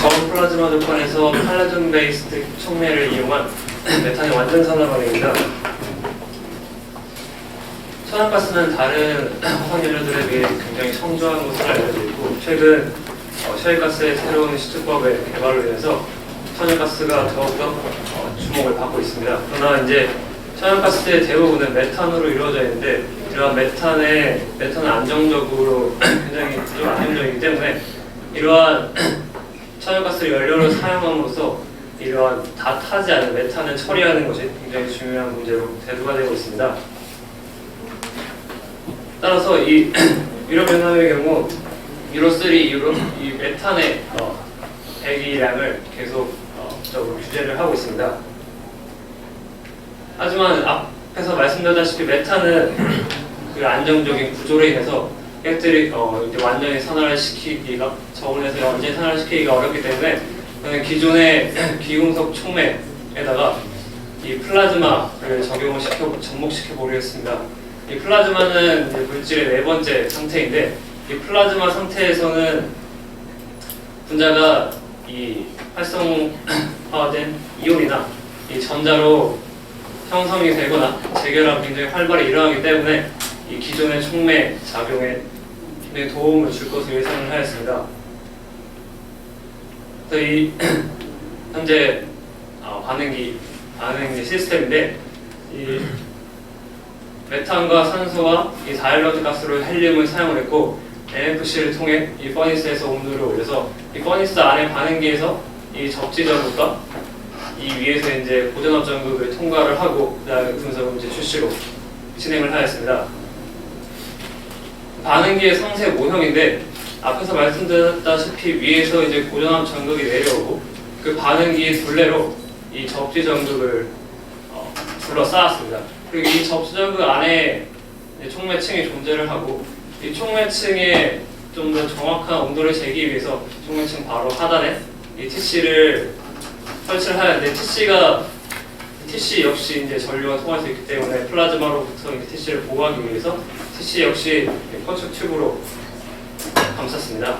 저온 플라즈마 조건에서 팔라듐 베이스드 촉매를 이용한 메탄의 완전 산화 반응입니다. 천연가스는 다른 화석연료들에 비해 굉장히 청조한 것으로 알려져 있고, 최근 셰일가스의 새로운 시축법의 개발로 인해서 천연가스가 더욱더 주목을 받고 있습니다. 그러나 이제 천연가스의 대부분은 메탄으로 이루어져 있는데, 이러한 메탄은 안정적으로 굉장히 부족한 안정적이기 때문에 이러한 천연가스를 연료로 사용함으로써 이러한 다 타지 않은 메탄을 처리하는 것이 굉장히 중요한 문제로 대두가 되고 있습니다. 따라서 이 유럽 연합의 경우 유로3, 이 메탄의 배기량을 계속 적으로 규제를 하고 있습니다. 하지만 앞에서 말씀드렸다시피 메탄은 그 안정적인 구조로 인해서 핵들이 이제 완전히 산화를 시키기가, 저온에서 완전히 산화를 시키기가 어렵기 때문에 기존의 귀금속 촉매에다가 이 플라즈마를 접목시켜 보겠습니다. 이 플라즈마는 이제 물질의 네 번째 상태인데, 이 플라즈마 상태에서는 분자가 이 활성화된 이온이나 이 전자로 형성이 되거나 재결합이 굉장히 활발히 일어나기 때문에 이 기존의 촉매 작용에 굉장히 도움을 줄 것으로 예상을 하였습니다. 그래서 이 현재 반응 시스템인데, 이 메탄과 산소와 이 다이얼런트 가스로 헬륨을 사용을 했고, NFC를 통해 이 퍼니스에서 온도를 올려서 이 퍼니스 안에 반응기에서 이 접지 전극과 이 위에서 이제 고전압 전극을 통과를 하고, 그다음에 분석을 이제 출시로 진행을 하였습니다. 반응기의 상세 모형인데, 앞에서 말씀드렸다시피 위에서 이제 고전압 전극이 내려오고, 그 반응기의 둘레로 이 접지 전극을 둘러싸았습니다. 그리고 이 접지 전극 안에 촉매층이 존재를 하고, 이 촉매층에 좀 더 정확한 온도를 재기 위해서 촉매층 바로 하단에 이 TC를 설치를 하는데, TC 역시 이제 전류가 통할 수 있기 때문에 플라즈마로부터 TC를 보호하기 위해서 TC 역시 건축 튜브로 감쌌습니다.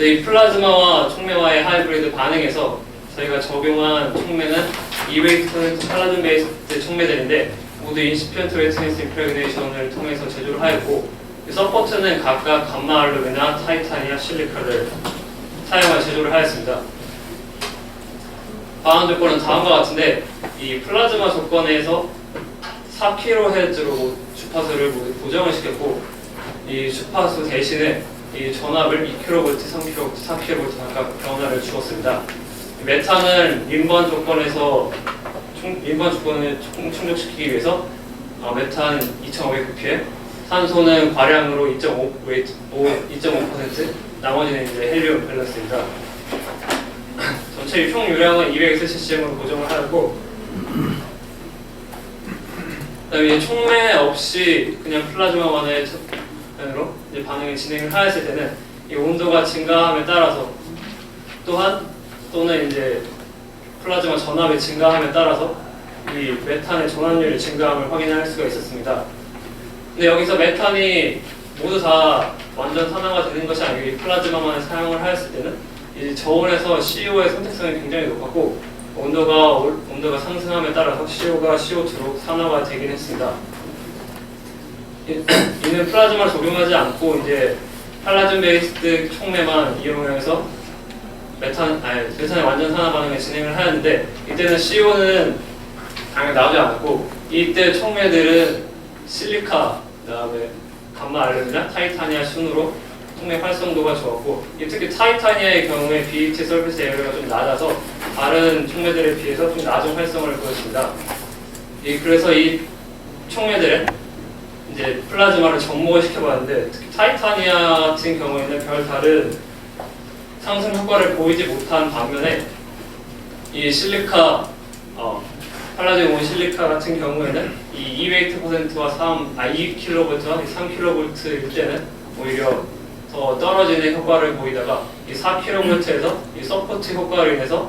이 플라즈마와 촉매와의 하이브리드 반응에서 저희가 적용한 촉매는 E-웨이트 팔라듐 베이스드 촉매들인데, 모두 인시피언트 레트니스 임프레그네이션을 통해서 제조를 하였고, 서포트는 각각 감마 알루미나, 타이타니아, 실리카를 사용한 제조를 하였습니다. 방한 조건은 다음과 같은데, 이 플라즈마 조건에서 4kHz로 주파수를 모두 고정을 시켰고, 이 주파수 대신에 이 전압을 2kV, 3kV, 4kV 각각 변화를 주었습니다. 메탄은 민반 조건을 충족시키기 위해서 메탄 2,500ppm, 산소는 과량으로 2.5%, 나머지는 이제 헬륨 밸런스입니다. 전체 총 유량은 200ccm으로 고정을 하였고, 그다음에 촉매 없이 그냥 플라즈마만으로 이제 반응을 진행을 하였을 때는 이 온도가 증가함에 따라서, 또는 이제 플라즈마 전압이 증가함에 따라서 이 메탄의 전환율이 증가함을 확인할 수가 있었습니다. 근데 여기서 메탄이 모두 다 완전 산화가 되는 것이 아니고, 이 플라즈마만 사용을 하였을 때는 이 저온에서 CO의 선택성이 굉장히 높았고, 온도가 상승함에 따라서 CO가 CO2로 산화가 되긴 했습니다. 이는 플라즈마를 적용하지 않고 이제 팔라듐 베이스드 촉매만 이용해서 메탄의 완전 산화 반응을 진행을 하였는데, 이때는 CO는 당연히 나오지 않았고, 이때 촉매들은 실리카, 그다음에 감마 알루미나, 타이타니아 순으로 촉매 활성도가 좋았고, 특히 타이타니아의 경우에 BET 서비스 에어가 좀 낮아서 다른 촉매들에 비해서 좀 낮은 활성을 보였습니다. 그래서 이 촉매들은 이제 플라즈마를 접목을 시켜봤는데, 특히 타이타니아 같은 경우에는 별다른 상승 효과를 보이지 못한 반면에 이 실리카, 팔라듐 온 실리카 같은 경우에는 이 2웨이트%와 2kV와 3kV일 때는 오히려 더 떨어지는 효과를 보이다가, 이 4kV에서 이 서포트 효과로 인해서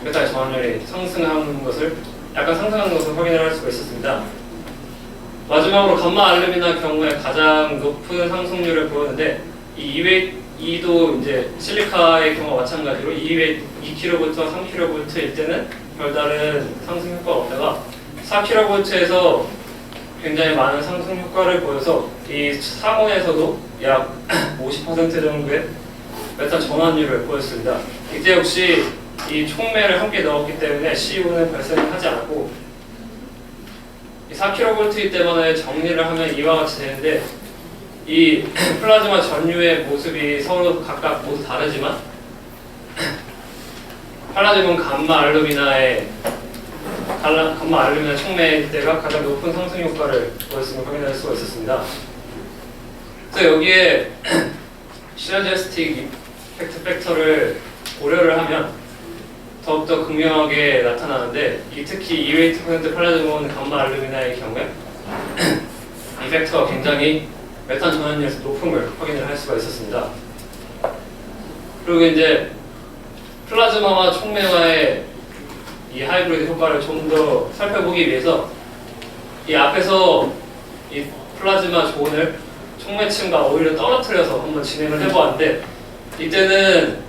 메탈 전환율이 상승하는 것을 확인을 할 수가 있었습니다. 마지막으로 감마 알루미나 경우에 가장 높은 상승률을 보였는데, 이 E도 이제 실리카의 경우와 마찬가지로 2kV와 3kV일 때는 별다른 상승 효과가 없다가 4kV에서 굉장히 많은 상승 효과를 보여서 이 상온에서도 약 50% 정도의 메탄 전환율을 보였습니다. 이때 역시 이 촉매를 함께 넣었기 때문에 CO는 발생을 하지 않았고 4kV일 때만에 정리를 하면 이와 같이 되는데 이 플라즈마 전류의 모습이 서로 각각 모두 다르지만 팔라듐은 감마 알루미나의 촉매 때가 가장 높은 상승 효과를 보였음을 확인할 수가 있었습니다. 그래서 여기에 시너제스틱 이펙트 팩터를 고려를 하면 더욱더 극명하게 나타나는데 특히 220% 팔라듐 감마 알루미나의 경우에 이 팩터가 굉장히 메탄 전환율에서 높음을 확인을 할 수가 있었습니다. 그리고 이제 플라즈마와 촉매와의 이 하이브리드 효과를 좀 더 살펴보기 위해서 이 앞에서 이 플라즈마 존을 촉매층과 오히려 떨어뜨려서 한번 진행을 해보았는데 이때는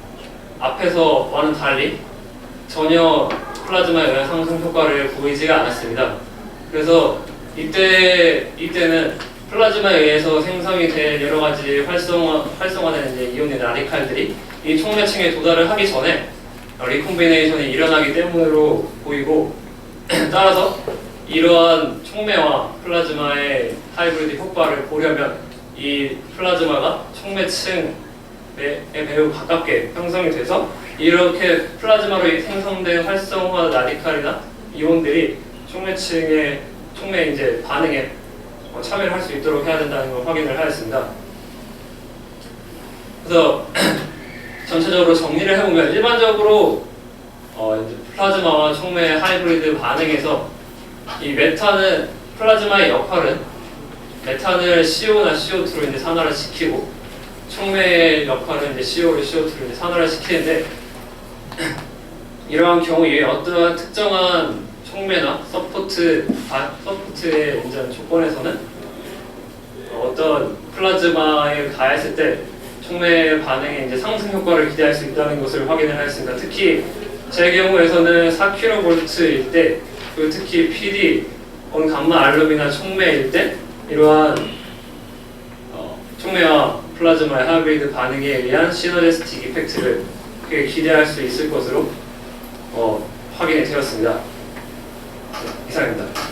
앞에서와는 달리 전혀 플라즈마 영향 상승 효과를 보이지가 않았습니다. 그래서 이때는 플라즈마에 의해서 생성이 된 여러 가지 활성화되는 이제 이온의 라디칼들이 이 촉매층에 도달을 하기 전에 리콤비네이션이 일어나기 때문으로 보이고 따라서 이러한 촉매와 플라즈마의 하이브리드 효과를 보려면 이 플라즈마가 촉매층에 매우 가깝게 형성이 돼서 이렇게 플라즈마로 생성된 활성화 라디칼이나 이온들이 촉매의 이제 반응에 참여를 할 수 있도록 해야 된다는 걸 확인을 하였습니다. 그래서 전체적으로 정리를 해보면 일반적으로 이제 플라즈마와 촉매 하이브리드 반응에서 이 메탄은 플라즈마의 역할은 메탄을 CO나 CO2로 이제 산화를 시키고 촉매의 역할은 이제 CO를 CO2로 이제 산화를 시키는데 이러한 경우에 어떠한 특정한 촉매나 서포트의 이제 조건에서는 어떤 플라즈마에 가했을 때 촉매 반응에 이제 상승 효과를 기대할 수 있다는 것을 확인을 하였습니다. 특히 제 경우에서는 4kV일 때, 그리고 특히 PD, 감마 알루미나 촉매일 때 이러한 촉매와 플라즈마의 하이브리드 반응에 의한 시너제스틱 이펙트를 크게 기대할 수 있을 것으로 확인이 되었습니다. 이상입니다.